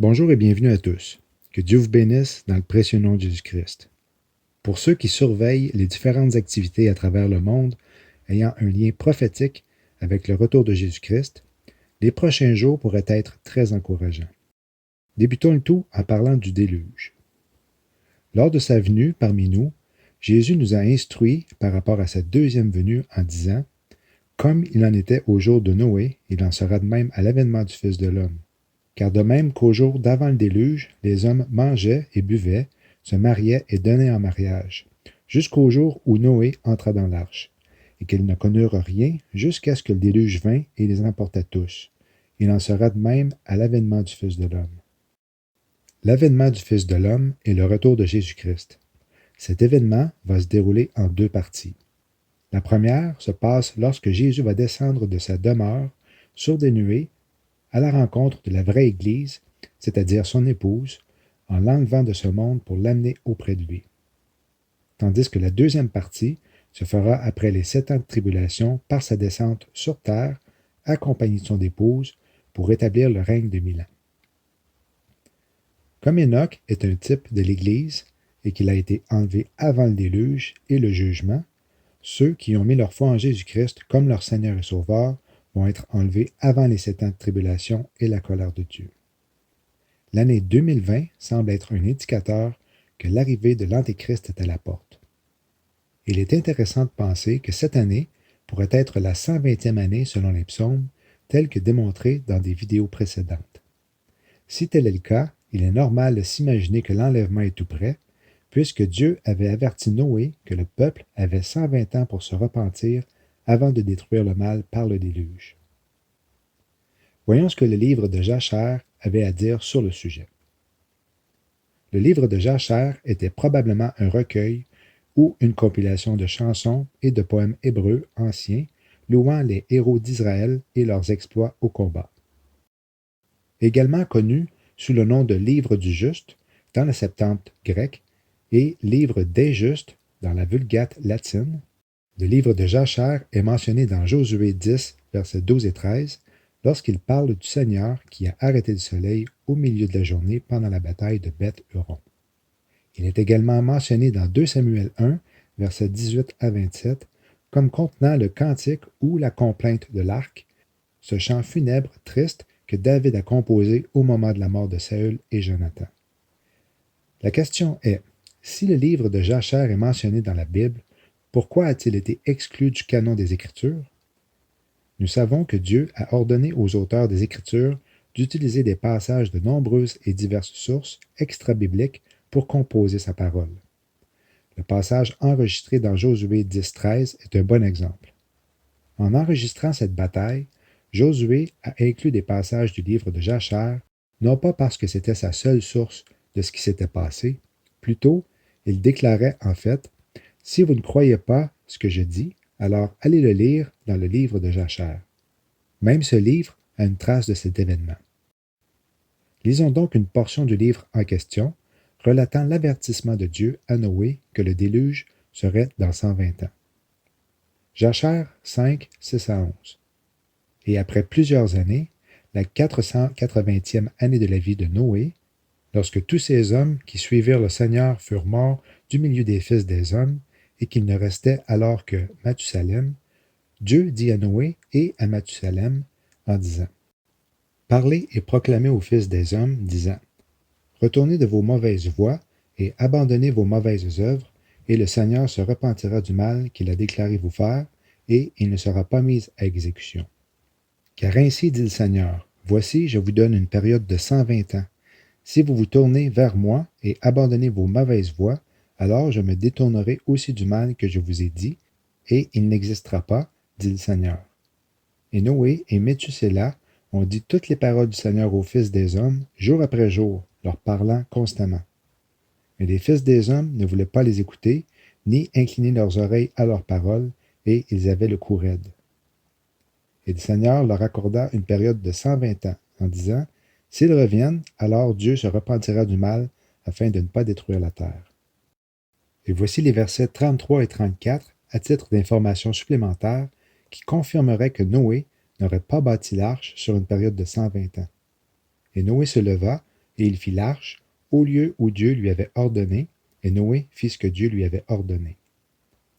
Bonjour et bienvenue à tous. Que Dieu vous bénisse dans le précieux nom de Jésus-Christ. Pour ceux qui surveillent les différentes activités à travers le monde ayant un lien prophétique avec le retour de Jésus-Christ, les prochains jours pourraient être très encourageants. Débutons le tout en parlant du déluge. Lors de sa venue parmi nous, Jésus nous a instruits par rapport à sa deuxième venue en disant « Comme il en était au jour de Noé, il en sera de même à l'avènement du Fils de l'homme. Car de même qu'au jour d'avant le déluge, les hommes mangeaient et buvaient, se mariaient et donnaient en mariage, jusqu'au jour où Noé entra dans l'arche, et qu'ils ne connurent rien jusqu'à ce que le déluge vînt et les emporta tous. Il en sera de même à l'avènement du Fils de l'homme. » L'avènement du Fils de l'homme est le retour de Jésus-Christ. Cet événement va se dérouler en deux parties. La première se passe lorsque Jésus va descendre de sa demeure sur des nuées à la rencontre de la vraie Église, c'est-à-dire son épouse, en l'enlevant de ce monde pour l'amener auprès de lui. Tandis que la deuxième partie se fera après les 7 ans de tribulation par sa descente sur terre, accompagnée de son épouse, pour établir le règne de 1000 ans. Comme Enoch est un type de l'Église et qu'il a été enlevé avant le déluge et le jugement, ceux qui ont mis leur foi en Jésus-Christ comme leur Seigneur et Sauveur vont être enlevés avant les 7 ans de tribulation et la colère de Dieu. L'année 2020 semble être un indicateur que l'arrivée de l'Antéchrist est à la porte. Il est intéressant de penser que cette année pourrait être la 120e année selon les psaumes, telle que démontrée dans des vidéos précédentes. Si tel est le cas, il est normal de s'imaginer que l'enlèvement est tout près, puisque Dieu avait averti Noé que le peuple avait 120 ans pour se repentir avant de détruire le mal par le déluge. Voyons ce que le livre de Jachère avait à dire sur le sujet. Le livre de Jachère était probablement un recueil ou une compilation de chansons et de poèmes hébreux anciens louant les héros d'Israël et leurs exploits au combat. Également connu sous le nom de Livre du Juste dans la Septante grecque et Livre des Justes dans la Vulgate latine, le livre de Jachère est mentionné dans Josué 10, versets 12 et 13, lorsqu'il parle du Seigneur qui a arrêté le soleil au milieu de la journée pendant la bataille de Beth-Huron. Il est également mentionné dans 2 Samuel 1, versets 18 à 27, comme contenant le cantique ou la complainte de l'arc, ce chant funèbre triste que David a composé au moment de la mort de Saül et Jonathan. La question est, si le livre de Jachère est mentionné dans la Bible, pourquoi a-t-il été exclu du canon des Écritures? Nous savons que Dieu a ordonné aux auteurs des Écritures d'utiliser des passages de nombreuses et diverses sources extra-bibliques pour composer sa parole. Le passage enregistré dans Josué 10-13 est un bon exemple. En enregistrant cette bataille, Josué a inclus des passages du livre de Jachère, non pas parce que c'était sa seule source de ce qui s'était passé, plutôt, il déclarait en fait « Si vous ne croyez pas ce que je dis, alors allez le lire dans le livre de Jachère. » Même ce livre a une trace de cet événement. Lisons donc une portion du livre en question, relatant l'avertissement de Dieu à Noé que le déluge serait dans 120 ans. Jachère 5, 6 à 11. Et après plusieurs années, la 480e année de la vie de Noé, lorsque tous ces hommes qui suivirent le Seigneur furent morts du milieu des fils des hommes, et qu'il ne restait alors que Mathusalem, Dieu dit à Noé et à Mathusalem en disant « Parlez et proclamez aux fils des hommes, disant « Retournez de vos mauvaises voies et abandonnez vos mauvaises œuvres, et le Seigneur se repentira du mal qu'il a déclaré vous faire, et il ne sera pas mis à exécution. Car ainsi dit le Seigneur, voici, je vous donne une période de 120 ans. Si vous vous tournez vers moi et abandonnez vos mauvaises voies, alors je me détournerai aussi du mal que je vous ai dit, et il n'existera pas, dit le Seigneur. » Et Noé et Méthusélah ont dit toutes les paroles du Seigneur aux fils des hommes, jour après jour, leur parlant constamment. Mais les fils des hommes ne voulaient pas les écouter, ni incliner leurs oreilles à leurs paroles, et ils avaient le cou raide. Et le Seigneur leur accorda une période de 120 ans, en disant, « S'ils reviennent, alors Dieu se repentira du mal, afin de ne pas détruire la terre. » Et voici les versets 33 et 34, à titre d'information supplémentaire, qui confirmeraient que Noé n'aurait pas bâti l'arche sur une période de 120 ans. Et Noé se leva, et il fit l'arche au lieu où Dieu lui avait ordonné, et Noé fit ce que Dieu lui avait ordonné.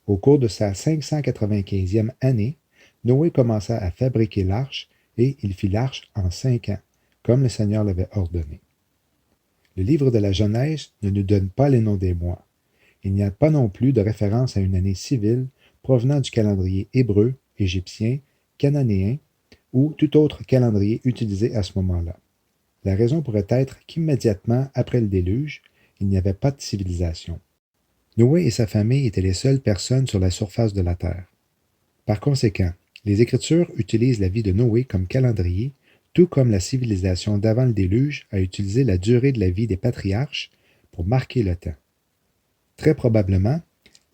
Au cours de sa 595e année, Noé commença à fabriquer l'arche, et il fit l'arche en 5 ans, comme le Seigneur l'avait ordonné. Le livre de la Genèse ne nous donne pas les noms des mois. Il n'y a pas non plus de référence à une année civile provenant du calendrier hébreu, égyptien, cananéen ou tout autre calendrier utilisé à ce moment-là. La raison pourrait être qu'immédiatement après le déluge, il n'y avait pas de civilisation. Noé et sa famille étaient les seules personnes sur la surface de la Terre. Par conséquent, les Écritures utilisent la vie de Noé comme calendrier, tout comme la civilisation d'avant le déluge a utilisé la durée de la vie des patriarches pour marquer le temps. Très probablement,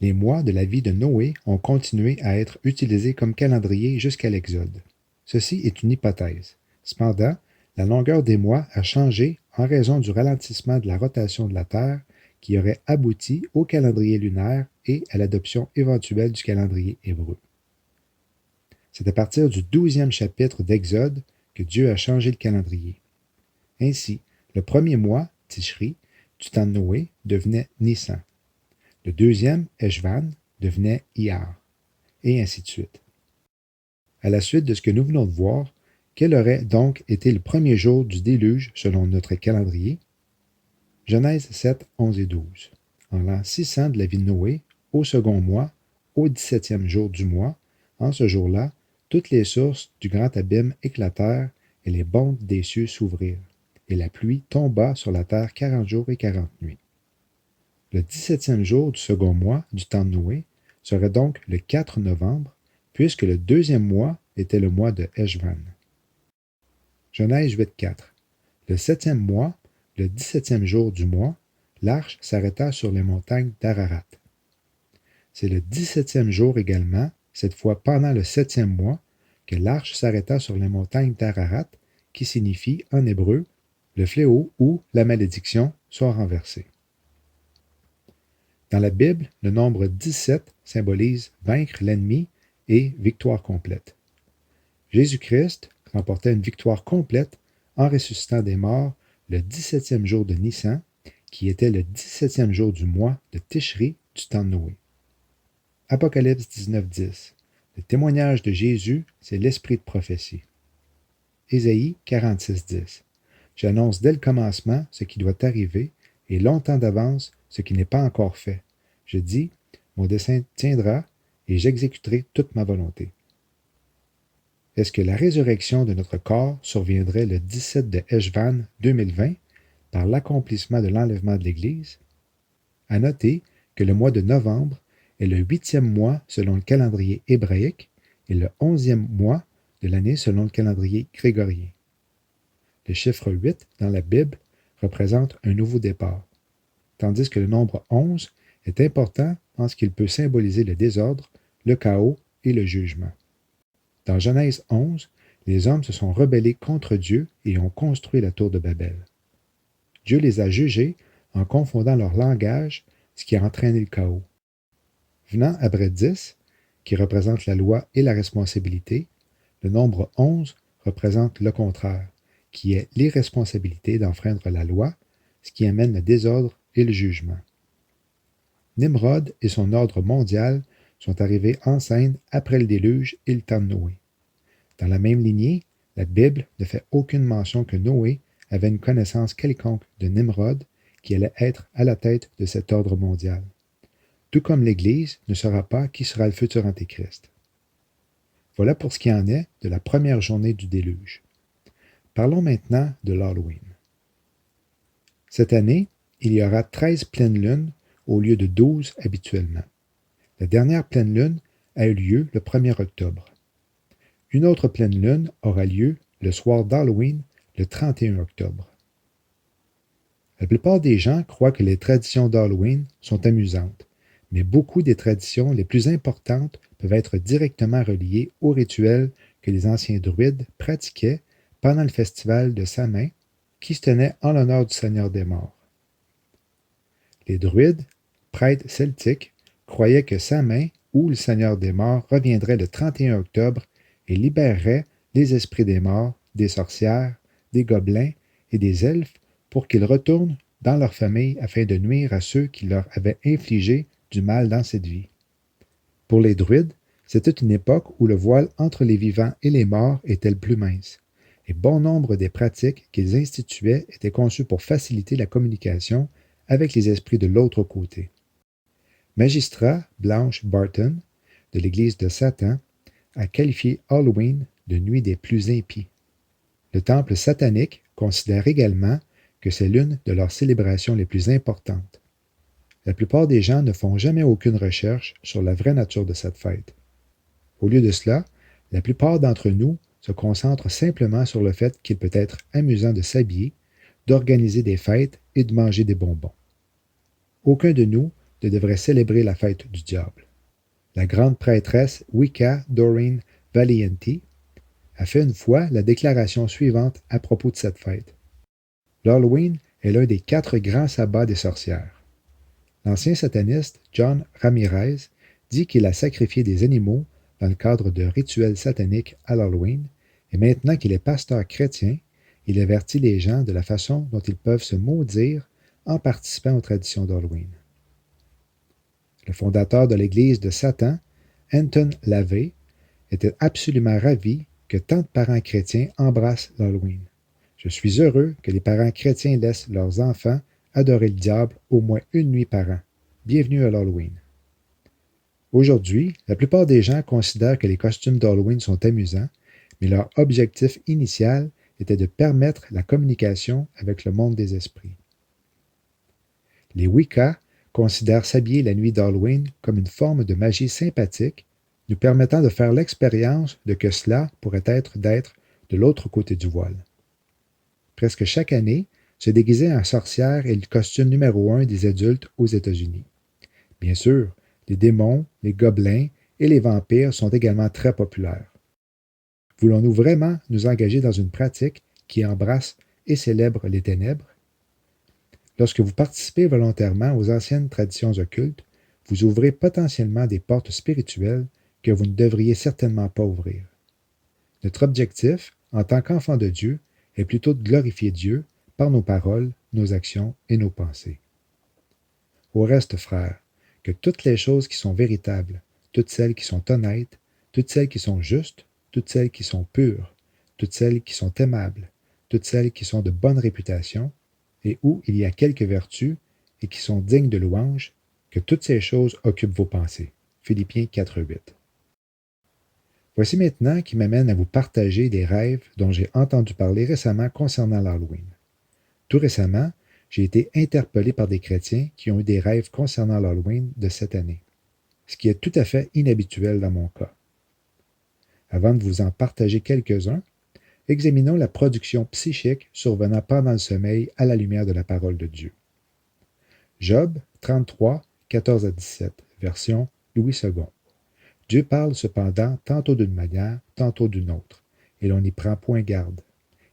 les mois de la vie de Noé ont continué à être utilisés comme calendrier jusqu'à l'Exode. Ceci est une hypothèse. Cependant, la longueur des mois a changé en raison du ralentissement de la rotation de la Terre qui aurait abouti au calendrier lunaire et à l'adoption éventuelle du calendrier hébreu. C'est à partir du 12e chapitre d'Exode que Dieu a changé le calendrier. Ainsi, le premier mois, Tishri, du temps de Noé, devenait Nissan. Le deuxième, Eshvan, devenait Iyar, et ainsi de suite. À la suite de ce que nous venons de voir, quel aurait donc été le premier jour du déluge selon notre calendrier? Genèse 7, 11 et 12. En l'an 600 de la vie de Noé, au second mois, au 17e jour du mois, en ce jour-là, toutes les sources du grand abîme éclatèrent et les bondes des cieux s'ouvrirent, et la pluie tomba sur la terre 40 jours et 40 nuits. Le 17e jour du second mois du temps de Noé serait donc le 4 novembre, puisque le deuxième mois était le mois de Eshvan. Genèse 8.4. Le 7e mois, le 17e jour du mois, l'arche s'arrêta sur les montagnes d'Ararat. C'est le 17e jour également, cette fois pendant le 7e mois, que l'arche s'arrêta sur les montagnes d'Ararat, qui signifie en hébreu le fléau ou la malédiction soit renversée. Dans la Bible, le nombre 17 symbolise vaincre l'ennemi et victoire complète. Jésus-Christ remporta une victoire complète en ressuscitant des morts le 17e jour de Nissan, qui était le 17e jour du mois de Tishri du temps de Noé. Apocalypse 19.10. Le témoignage de Jésus, c'est l'esprit de prophétie. Ésaïe 46.10. J'annonce dès le commencement ce qui doit arriver et longtemps d'avance ce qui n'est pas encore fait. Je dis, mon dessein tiendra et j'exécuterai toute ma volonté. Est-ce que la résurrection de notre corps surviendrait le 17 de Eshvan 2020 par l'accomplissement de l'enlèvement de l'Église? À noter que le mois de novembre est le 8e mois selon le calendrier hébraïque et le 11e mois de l'année selon le calendrier grégorien. Le chiffre 8 dans la Bible représente un nouveau départ, tandis que le nombre 11 est important en ce qu'il peut symboliser le désordre, le chaos et le jugement. Dans Genèse 11, les hommes se sont rebellés contre Dieu et ont construit la tour de Babel. Dieu les a jugés en confondant leur langage, ce qui a entraîné le chaos. Venant après 10, qui représente la loi et la responsabilité, le nombre 11 représente le contraire, qui est l'irresponsabilité d'enfreindre la loi, ce qui amène le désordre et le jugement. Nimrod et son ordre mondial sont arrivés en scène après le déluge et le temps de Noé. Dans la même lignée, la Bible ne fait aucune mention que Noé avait une connaissance quelconque de Nimrod qui allait être à la tête de cet ordre mondial. Tout comme l'Église ne saura pas qui sera le futur Antéchrist. Voilà pour ce qui en est de la première journée du déluge. Parlons maintenant de l'Halloween. Cette année, il y aura 13 pleines lunes au lieu de 12 habituellement. La dernière pleine lune a eu lieu le 1er octobre. Une autre pleine lune aura lieu le soir d'Halloween, le 31 octobre. La plupart des gens croient que les traditions d'Halloween sont amusantes, mais beaucoup des traditions les plus importantes peuvent être directement reliées aux rituels que les anciens druides pratiquaient pendant le festival de Samhain qui se tenait en l'honneur du Seigneur des Morts. Les druides, prêtres celtiques, croyaient que Samhain, ou le Seigneur des Morts, reviendrait le 31 octobre et libérerait les esprits des morts, des sorcières, des gobelins et des elfes pour qu'ils retournent dans leur famille afin de nuire à ceux qui leur avaient infligé du mal dans cette vie. Pour les druides, c'était une époque où le voile entre les vivants et les morts était le plus mince, et bon nombre des pratiques qu'ils instituaient étaient conçues pour faciliter la communication avec les esprits de l'autre côté. Magistrat Blanche Barton, de l'Église de Satan, a qualifié Halloween de nuit des plus impies. Le temple satanique considère également que c'est l'une de leurs célébrations les plus importantes. La plupart des gens ne font jamais aucune recherche sur la vraie nature de cette fête. Au lieu de cela, la plupart d'entre nous se concentrent simplement sur le fait qu'il peut être amusant de s'habiller, d'organiser des fêtes et de manger des bonbons. Aucun de nous ne devrait célébrer la fête du diable. La grande prêtresse Wicca Doreen Valiente a fait une fois la déclaration suivante à propos de cette fête. L'Halloween est l'un des 4 grands sabbats des sorcières. L'ancien sataniste John Ramirez dit qu'il a sacrifié des animaux dans le cadre de rituels sataniques à l'Halloween, et maintenant qu'il est pasteur chrétien, il avertit les gens de la façon dont ils peuvent se maudire en participant aux traditions d'Halloween. Le fondateur de l'Église de Satan, Anton LaVey, était absolument ravi que tant de parents chrétiens embrassent l'Halloween. Je suis heureux que les parents chrétiens laissent leurs enfants adorer le diable au moins une nuit par an. Bienvenue à l'Halloween. Aujourd'hui, la plupart des gens considèrent que les costumes d'Halloween sont amusants, mais leur objectif initial était de permettre la communication avec le monde des esprits. Les Wicca considèrent s'habiller la nuit d'Halloween comme une forme de magie sympathique, nous permettant de faire l'expérience de que cela pourrait être d'être de l'autre côté du voile. Presque chaque année, se déguiser en sorcière est le costume numéro 1 des adultes aux États-Unis. Bien sûr, les démons, les gobelins et les vampires sont également très populaires. Voulons-nous vraiment nous engager dans une pratique qui embrasse et célèbre les ténèbres? Lorsque vous participez volontairement aux anciennes traditions occultes, vous ouvrez potentiellement des portes spirituelles que vous ne devriez certainement pas ouvrir. Notre objectif, en tant qu'enfants de Dieu, est plutôt de glorifier Dieu par nos paroles, nos actions et nos pensées. Au reste, frères, que toutes les choses qui sont véritables, toutes celles qui sont honnêtes, toutes celles qui sont justes, toutes celles qui sont pures, toutes celles qui sont aimables, toutes celles qui sont de bonne réputation, et où il y a quelques vertus et qui sont dignes de louange, que toutes ces choses occupent vos pensées. Philippiens 4.8. Voici maintenant qui m'amène à vous partager des rêves dont j'ai entendu parler récemment concernant l'Halloween. Tout récemment, j'ai été interpellé par des chrétiens qui ont eu des rêves concernant l'Halloween de cette année, ce qui est tout à fait inhabituel dans mon cas. Avant de vous en partager quelques-uns, examinons la production psychique survenant pendant le sommeil à la lumière de la parole de Dieu. Job 33, 14 à 17, version Louis II. Dieu parle cependant tantôt d'une manière, tantôt d'une autre, et l'on n'y prend point garde.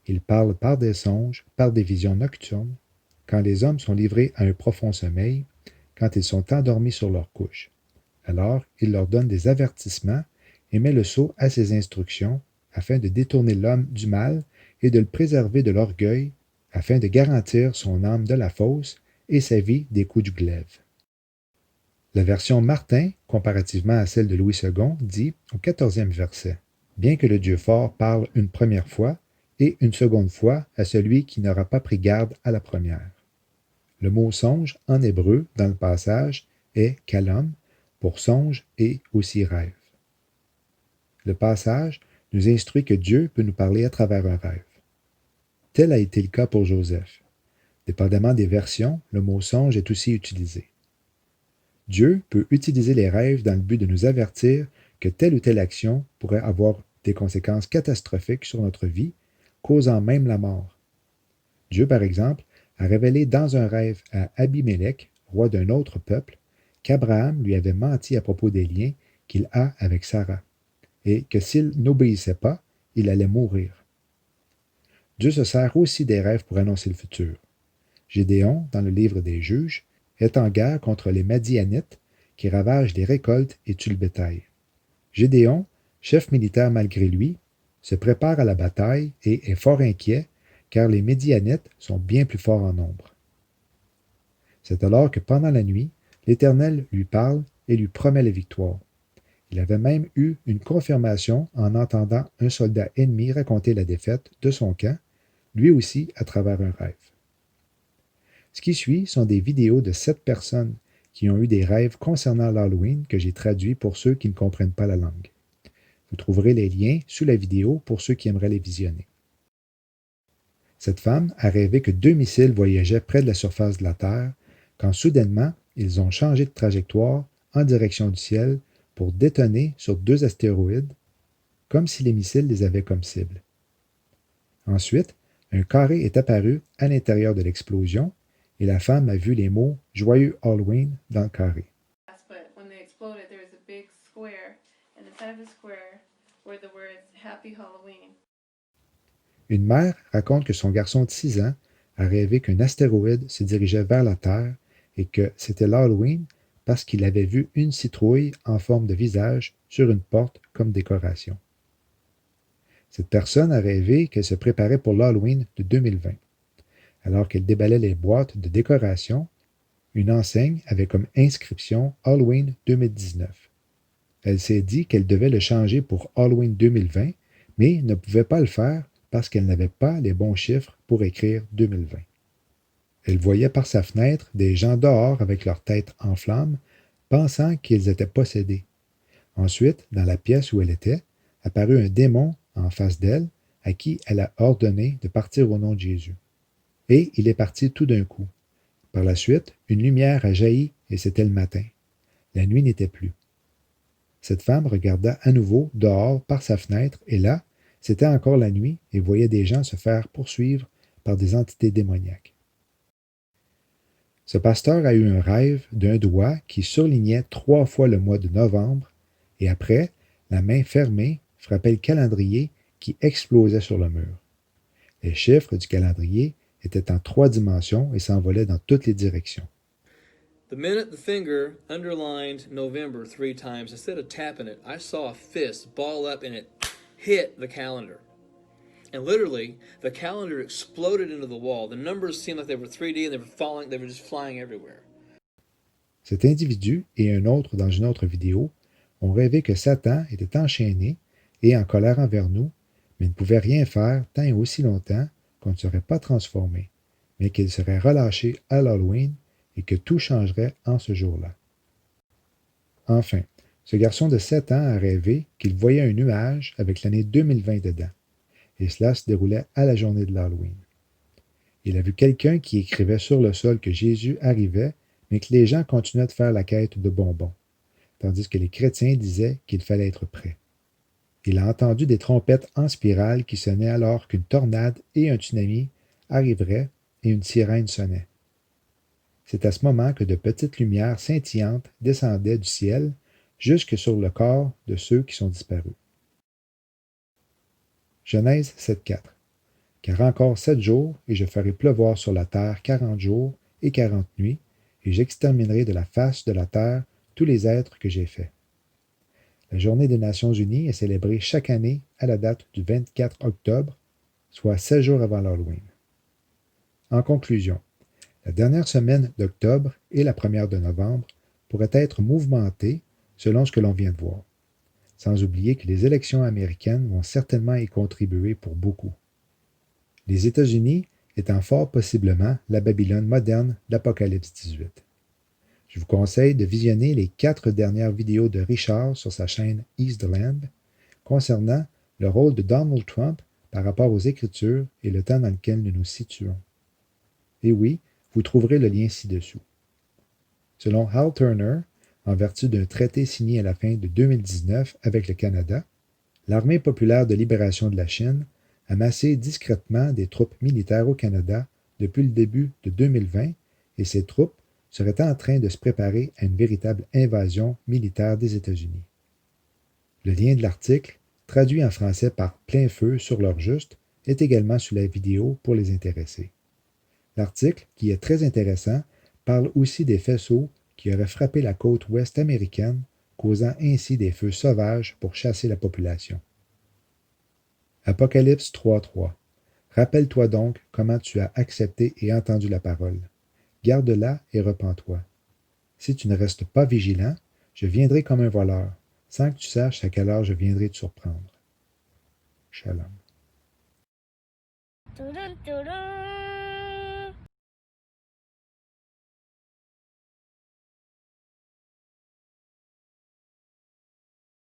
Il parle par des songes, par des visions nocturnes, quand les hommes sont livrés à un profond sommeil, quand ils sont endormis sur leur couche. Alors, il leur donne des avertissements et met le sceau à ses instructions, afin de détourner l'homme du mal et de le préserver de l'orgueil, afin de garantir son âme de la fausse et sa vie des coups du glaive. La version Martin, comparativement à celle de Louis II, dit au 14e verset, « Bien que le Dieu fort parle une première fois et une seconde fois à celui qui n'aura pas pris garde à la première. » Le mot songe en hébreu dans le passage est kalom pour songe et aussi rêve. Le passage nous instruit que Dieu peut nous parler à travers un rêve. Tel a été le cas pour Joseph. Dépendamment des versions, le mot songe est aussi utilisé. Dieu peut utiliser les rêves dans le but de nous avertir que telle ou telle action pourrait avoir des conséquences catastrophiques sur notre vie, causant même la mort. Dieu, par exemple, a révélé dans un rêve à Abimélec, roi d'un autre peuple, qu'Abraham lui avait menti à propos des liens qu'il a avec Sarah, et que s'il n'obéissait pas, il allait mourir. Dieu se sert aussi des rêves pour annoncer le futur. Gédéon, dans le livre des Juges, est en guerre contre les Madianites qui ravagent les récoltes et tuent le bétail. Gédéon, chef militaire malgré lui, se prépare à la bataille et est fort inquiet car les Médianites sont bien plus forts en nombre. C'est alors que pendant la nuit, l'Éternel lui parle et lui promet la victoire. Il avait même eu une confirmation en entendant un soldat ennemi raconter la défaite de son camp, lui aussi à travers un rêve. Ce qui suit sont des vidéos de 7 personnes qui ont eu des rêves concernant l'Halloween que j'ai traduits pour ceux qui ne comprennent pas la langue. Vous trouverez les liens sous la vidéo pour ceux qui aimeraient les visionner. Cette femme a rêvé que 2 missiles voyageaient près de la surface de la Terre quand soudainement ils ont changé de trajectoire en direction du ciel pour détonner sur 2 astéroïdes, comme si les missiles les avaient comme cible. Ensuite, un carré est apparu à l'intérieur de l'explosion et la femme a vu les mots « Joyeux Halloween » dans le carré. But when they exploded, there was a big square, and inside of the square were the words Happy Halloween. Une mère raconte que son garçon de 6 ans a rêvé qu'un astéroïde se dirigeait vers la Terre et que c'était l'Halloween parce qu'il avait vu une citrouille en forme de visage sur une porte comme décoration. Cette personne a rêvé qu'elle se préparait pour l'Halloween de 2020. Alors qu'elle déballait les boîtes de décoration, une enseigne avait comme inscription Halloween 2019. Elle s'est dit qu'elle devait le changer pour Halloween 2020, mais ne pouvait pas le faire parce qu'elle n'avait pas les bons chiffres pour écrire 2020. Elle voyait par sa fenêtre des gens dehors avec leur tête en flammes, pensant qu'ils étaient possédés. Ensuite, dans la pièce où elle était, apparut un démon en face d'elle, à qui elle a ordonné de partir au nom de Jésus. Et il est parti tout d'un coup. Par la suite, une lumière a jailli et c'était le matin. La nuit n'était plus. Cette femme regarda à nouveau dehors par sa fenêtre et là, c'était encore la nuit et voyait des gens se faire poursuivre par des entités démoniaques. Ce pasteur a eu un rêve d'un doigt qui surlignait 3 fois le mois de novembre et après, la main fermée frappait le calendrier qui explosait sur le mur. Les chiffres du calendrier étaient en 3 dimensions et s'envolaient dans toutes les directions. The minute the finger underlined November 3 times, instead of tapping it, I saw a fist ball up and it hit the calendar. And literally, the calendar exploded into the wall. The numbers seemed like they were 3D and they were just flying everywhere. Cet individu et un autre dans une autre vidéo ont rêvé que Satan était enchaîné et en colère envers nous, mais ne pouvait rien faire tant et aussi longtemps qu'on ne serait pas transformé, mais qu'il serait relâché à l'Halloween et que tout changerait en ce jour-là. Enfin, ce garçon de 7 ans a rêvé qu'il voyait un nuage avec l'année 2020 dedans, et cela se déroulait à la journée de l'Halloween. Il a vu quelqu'un qui écrivait sur le sol que Jésus arrivait, mais que les gens continuaient de faire la quête de bonbons, tandis que les chrétiens disaient qu'il fallait être prêt. Il a entendu des trompettes en spirale qui sonnaient alors qu'une tornade et un tsunami arriveraient et une sirène sonnait. C'est à ce moment que de petites lumières scintillantes descendaient du ciel jusque sur le corps de ceux qui sont disparus. Genèse 7.4. Car encore 7 jours, et je ferai pleuvoir sur la terre 40 jours et 40 nuits, et j'exterminerai de la face de la terre tous les êtres que j'ai faits. La Journée des Nations Unies est célébrée chaque année à la date du 24 octobre, soit 16 jours avant l'Halloween. En conclusion, la dernière semaine d'octobre et la première de novembre pourraient être mouvementées selon ce que l'on vient de voir. Sans oublier que les élections américaines vont certainement y contribuer pour beaucoup. Les États-Unis étant fort possiblement la Babylone moderne d'Apocalypse 18. Je vous conseille de visionner les 4 dernières vidéos de Richard sur sa chaîne Eastland concernant le rôle de Donald Trump par rapport aux Écritures et le temps dans lequel nous nous situons. Et oui, vous trouverez le lien ci-dessous. Selon Hal Turner, en vertu d'un traité signé à la fin de 2019 avec le Canada, l'Armée populaire de libération de la Chine a massé discrètement des troupes militaires au Canada depuis le début de 2020 et ces troupes seraient en train de se préparer à une véritable invasion militaire des États-Unis. Le lien de l'article, traduit en français par Plein Feu sur l'heure juste, est également sous la vidéo pour les intéressés. L'article, qui est très intéressant, parle aussi des faisceaux qui auraient frappé la côte ouest américaine, causant ainsi des feux sauvages pour chasser la population. Apocalypse 3.3. Rappelle-toi donc comment tu as accepté et entendu la parole. Garde-la et repens-toi. Si tu ne restes pas vigilant, je viendrai comme un voleur, sans que tu saches à quelle heure je viendrai te surprendre. Shalom. Tudun, tudun.